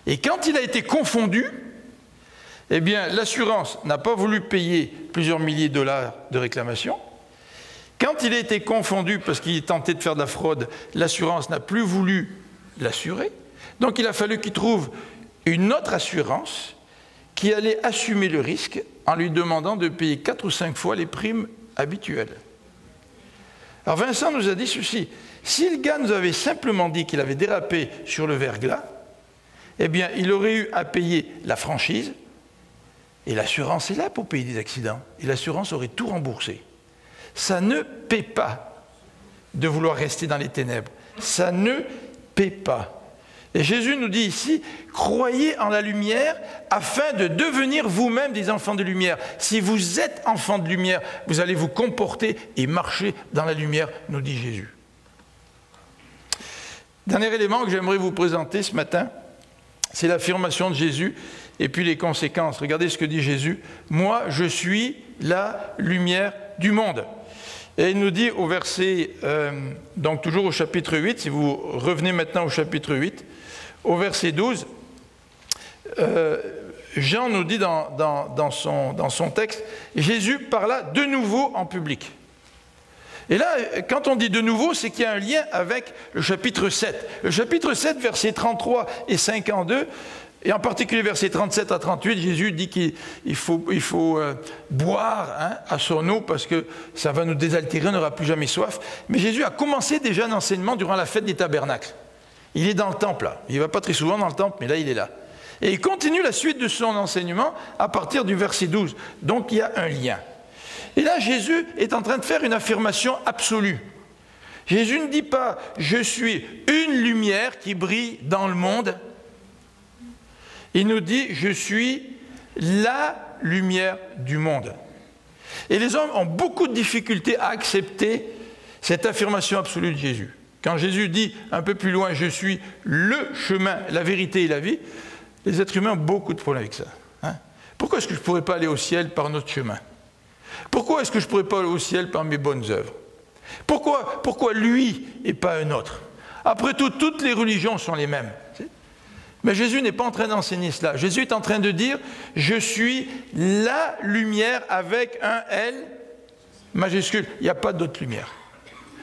S1: Et quand il a été confondu, eh bien l'assurance n'a pas voulu payer plusieurs milliers de dollars de réclamation. Quand il a été confondu parce qu'il tentait de faire de la fraude, l'assurance n'a plus voulu l'assurer. Donc il a fallu qu'il trouve une autre assurance qui allait assumer le risque en lui demandant de payer 4 ou 5 fois les primes habituelles. Alors Vincent nous a dit ceci, si le gars nous avait simplement dit qu'il avait dérapé sur le verglas, eh bien il aurait eu à payer la franchise, et l'assurance est là pour payer des accidents, et l'assurance aurait tout remboursé. Ça ne paie pas de vouloir rester dans les ténèbres, ça ne paie pas. Et Jésus nous dit ici, croyez en la lumière afin de devenir vous-même des enfants de lumière. Si vous êtes enfants de lumière, vous allez vous comporter et marcher dans la lumière, nous dit Jésus. Dernier élément que j'aimerais vous présenter ce matin, c'est l'affirmation de Jésus et puis les conséquences. Regardez ce que dit Jésus. Moi, je suis la lumière du monde. Et il nous dit au verset, donc toujours au chapitre 8, si vous revenez maintenant au chapitre 8, au verset 12, Jean nous dit dans son texte, Jésus parla de nouveau en public. Et là, quand on dit de nouveau, c'est qu'il y a un lien avec le chapitre 7. Le chapitre 7, versets 33 et 52, et en particulier versets 37 à 38, Jésus dit qu'il faut boire à son eau parce que ça va nous désaltérer, on n'aura plus jamais soif. Mais Jésus a commencé déjà un enseignement durant la fête des tabernacles. Il est dans le temple là, il ne va pas très souvent dans le temple, mais là il est là. Et il continue la suite de son enseignement à partir du verset 12. Donc il y a un lien. Et là Jésus est en train de faire une affirmation absolue. Jésus ne dit pas « je suis une lumière qui brille dans le monde ». Il nous dit « je suis la lumière du monde ». Et les hommes ont beaucoup de difficultés à accepter cette affirmation absolue de Jésus. Quand Jésus dit un peu plus loin « je suis le chemin, la vérité et la vie », les êtres humains ont beaucoup de problèmes avec ça. Pourquoi est-ce que je ne pourrais pas aller au ciel par notre chemin? Pourquoi est-ce que je ne pourrais pas aller au ciel par mes bonnes œuvres? Pourquoi lui et pas un autre? Après tout, toutes les religions sont les mêmes. Mais Jésus n'est pas en train d'enseigner cela. Jésus est en train de dire « je suis la lumière avec un L majuscule ». Il n'y a pas d'autre lumière.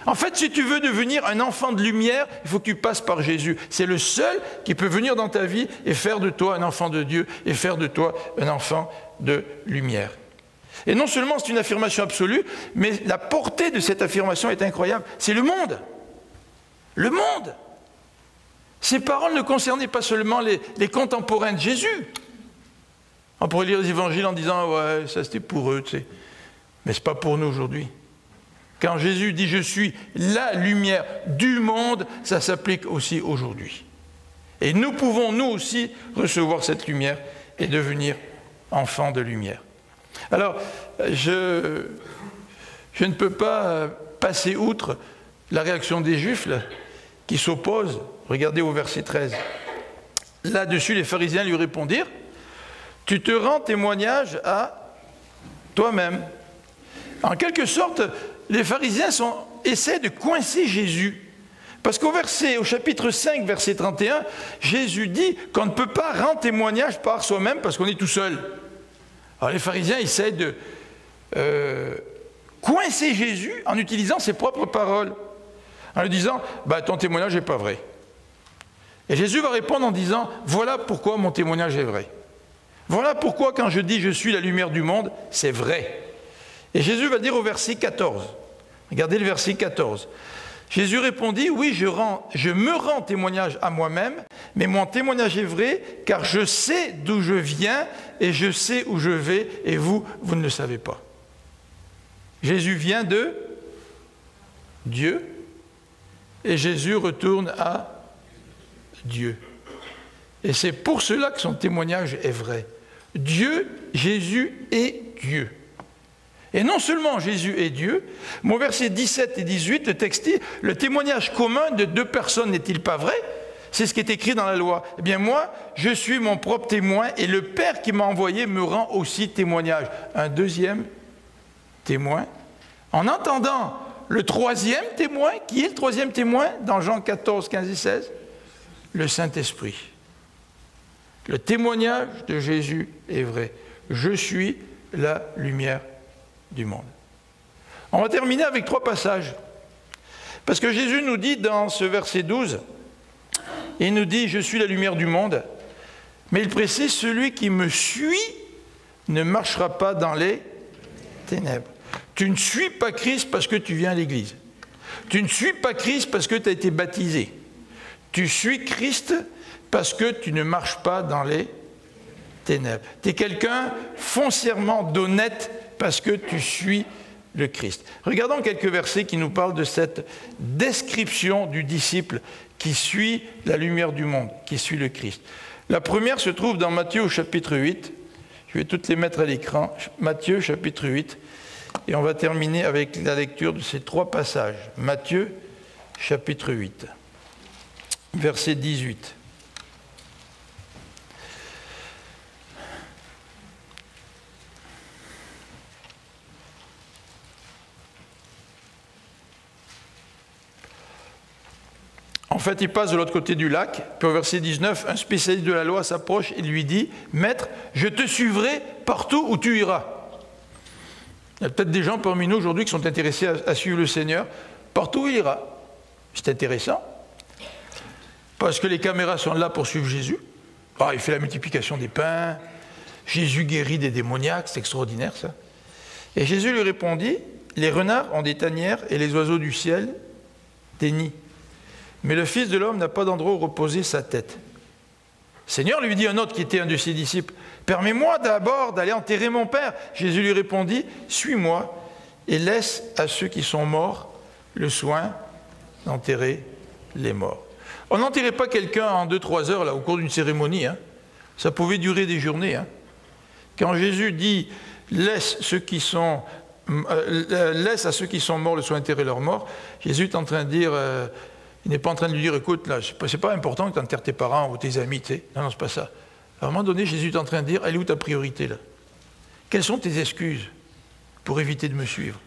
S1: En fait, si tu veux devenir un enfant de lumière, il faut que tu passes par Jésus. C'est le seul qui peut venir dans ta vie et faire de toi un enfant de Dieu et faire de toi un enfant de lumière. Et non seulement c'est une affirmation absolue, mais la portée de cette affirmation est incroyable. C'est le monde. Le monde. Ces paroles ne concernaient pas seulement les contemporains de Jésus. On pourrait lire les évangiles en disant « ouais, ça c'était pour eux, tu sais ». Mais ce n'est pas pour nous aujourd'hui. Quand Jésus dit « je suis la lumière du monde », ça s'applique aussi aujourd'hui. Et nous pouvons nous aussi recevoir cette lumière et devenir enfants de lumière. Alors, je ne peux pas passer outre la réaction des Juifs là, qui s'opposent. Regardez au verset 13. Là-dessus, les pharisiens lui répondirent « Tu te rends témoignage à toi-même ». En quelque sorte, les pharisiens essaient de coincer Jésus. Parce au chapitre 5, verset 31, Jésus dit qu'on ne peut pas rendre témoignage par soi-même parce qu'on est tout seul. Alors les pharisiens essaient de coincer Jésus en utilisant ses propres paroles, en lui disant bah, « ton témoignage n'est pas vrai ». Et Jésus va répondre en disant « voilà pourquoi mon témoignage est vrai. Voilà pourquoi quand je dis « je suis la lumière du monde », c'est vrai. » Et Jésus va dire au verset 14, regardez le verset 14, Jésus répondit « oui, je me rends témoignage à moi-même, mais mon témoignage est vrai, car je sais d'où je viens et je sais où je vais, et vous ne le savez pas. » Jésus vient de Dieu, et Jésus retourne à Dieu. Et c'est pour cela que son témoignage est vrai. Dieu, Jésus est Dieu. Et non seulement Jésus est Dieu, mais au verset 17 et 18, le texte dit « le témoignage commun de deux personnes n'est-il pas vrai ?» C'est ce qui est écrit dans la loi. Eh bien moi, je suis mon propre témoin et le Père qui m'a envoyé me rend aussi témoignage. Un deuxième témoin, en entendant le troisième témoin, qui est le troisième témoin dans Jean 14, 15 et 16, le Saint-Esprit. Le témoignage de Jésus est vrai. Je suis la lumière du monde. On va terminer avec 3 passages. Parce que Jésus nous dit dans ce verset 12, il nous dit « Je suis la lumière du monde », mais il précise « Celui qui me suit ne marchera pas dans les ténèbres ». Tu ne suis pas Christ parce que tu viens à l'église. Tu ne suis pas Christ parce que tu as été baptisé. Tu suis Christ parce que tu ne marches pas dans les ténèbres. Tu es quelqu'un foncièrement d'honnête parce que tu suis le Christ. Regardons quelques versets qui nous parlent de cette description du disciple qui suit la lumière du monde, qui suit le Christ. La première se trouve dans Matthieu au chapitre 8. Je vais toutes les mettre à l'écran. Matthieu chapitre 8. Et on va terminer avec la lecture de ces 3 passages. Matthieu chapitre 8, verset 18. En fait, il passe de l'autre côté du lac, puis au verset 19, un spécialiste de la loi s'approche et lui dit « Maître, je te suivrai partout où tu iras. » Il y a peut-être des gens parmi nous aujourd'hui qui sont intéressés à suivre le Seigneur partout où il ira. C'est intéressant, parce que les caméras sont là pour suivre Jésus. Ah, il fait la multiplication des pains, Jésus guérit des démoniaques, c'est extraordinaire ça. Et Jésus lui répondit « Les renards ont des tanières et les oiseaux du ciel des nids. Mais le Fils de l'homme n'a pas d'endroit où reposer sa tête. » Seigneur, lui dit un autre qui était un de ses disciples, « Permets-moi d'abord d'aller enterrer mon Père. » Jésus lui répondit, « Suis-moi et laisse à ceux qui sont morts le soin d'enterrer les morts. » On n'enterrait pas quelqu'un en 2-3 heures là, au cours d'une cérémonie. Hein. Ça pouvait durer des journées. Hein. Quand Jésus dit « Laisse à ceux qui sont morts le soin d'enterrer leurs morts », Jésus est en train de dire... il n'est pas en train de lui dire, écoute, là, c'est pas important que tu enterres tes parents ou tes amis, tu sais. Non, non, c'est pas ça. À un moment donné, Jésus est en train de dire, elle est où ta priorité, là? Quelles sont tes excuses pour éviter de me suivre?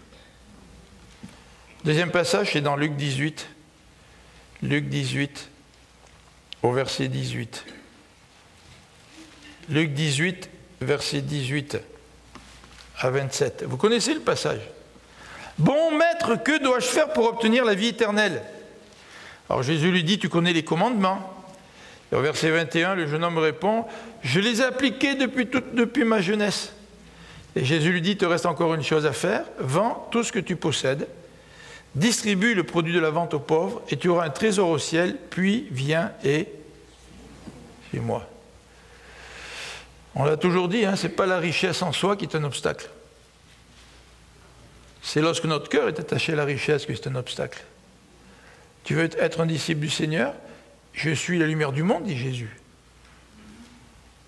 S1: Deuxième passage, c'est dans Luc 18. Luc 18, au verset 18. Luc 18, verset 18 à 27. Vous connaissez le passage? « Bon maître, que dois-je faire pour obtenir la vie éternelle ?» Alors Jésus lui dit, tu connais les commandements. Et au verset 21, le jeune homme répond, je les ai appliqués depuis ma jeunesse. Et Jésus lui dit, il te reste encore une chose à faire, vends tout ce que tu possèdes, distribue le produit de la vente aux pauvres, et tu auras un trésor au ciel, puis viens et suis-moi. On l'a toujours dit, hein, ce n'est pas la richesse en soi qui est un obstacle. C'est lorsque notre cœur est attaché à la richesse que c'est un obstacle. Tu veux être un disciple du Seigneur? Je suis la lumière du monde, dit Jésus.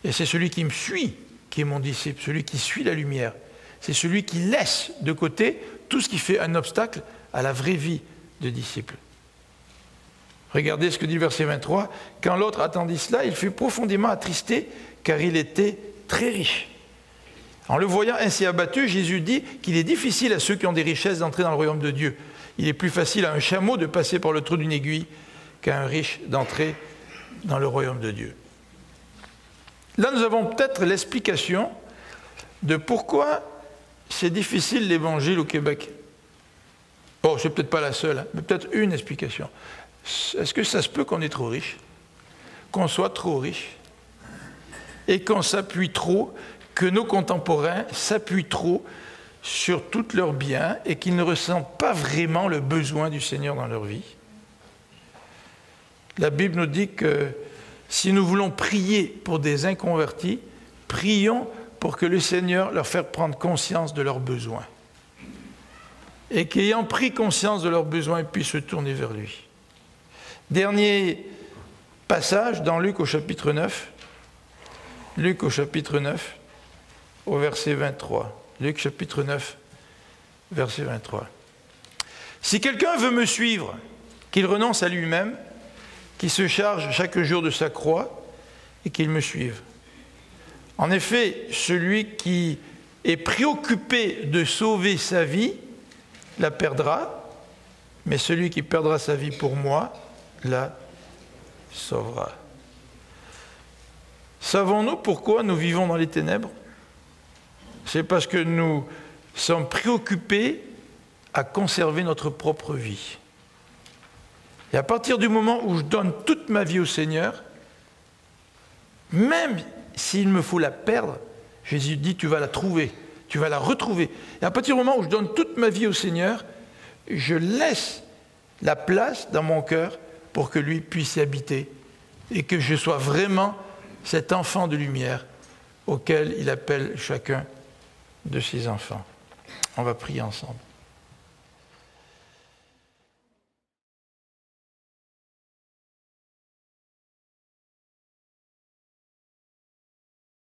S1: Et c'est celui qui me suit qui est mon disciple, celui qui suit la lumière. C'est celui qui laisse de côté tout ce qui fait un obstacle à la vraie vie de disciple. Regardez ce que dit le verset 23. Quand l'autre attendit cela, il fut profondément attristé, car il était très riche. En le voyant ainsi abattu, Jésus dit qu'il est difficile à ceux qui ont des richesses d'entrer dans le royaume de Dieu. Il est plus facile à un chameau de passer par le trou d'une aiguille qu'à un riche d'entrer dans le royaume de Dieu. Là, nous avons peut-être l'explication de pourquoi c'est difficile l'évangile au Québec. Bon, c'est peut-être pas la seule, hein, mais peut-être une explication. Est-ce que ça se peut qu'on est trop riche? Qu'on soit trop riche? Et qu'on s'appuie trop, que nos contemporains s'appuient trop sur tous leurs biens et qu'ils ne ressentent pas vraiment le besoin du Seigneur dans leur vie? La Bible nous dit que si nous voulons prier pour des inconvertis, prions pour que le Seigneur leur fasse prendre conscience de leurs besoins. Et qu'ayant pris conscience de leurs besoins, ils puissent se tourner vers lui. Dernier passage dans Luc au chapitre 9. Luc au chapitre 9, au verset 23. Luc chapitre 9, verset 23. « Si quelqu'un veut me suivre, qu'il renonce à lui-même, qu'il se charge chaque jour de sa croix et qu'il me suive. En effet, celui qui est préoccupé de sauver sa vie la perdra, mais celui qui perdra sa vie pour moi la sauvera. Savons-nous pourquoi nous vivons dans les ténèbres? C'est parce que nous sommes préoccupés à conserver notre propre vie. Et à partir du moment où je donne toute ma vie au Seigneur, même s'il me faut la perdre, Jésus dit, tu vas la trouver, tu vas la retrouver. Et à partir du moment où je donne toute ma vie au Seigneur, je laisse la place dans mon cœur pour que lui puisse y habiter et que je sois vraiment cet enfant de lumière auquel il appelle chacun de ses enfants. On va prier ensemble.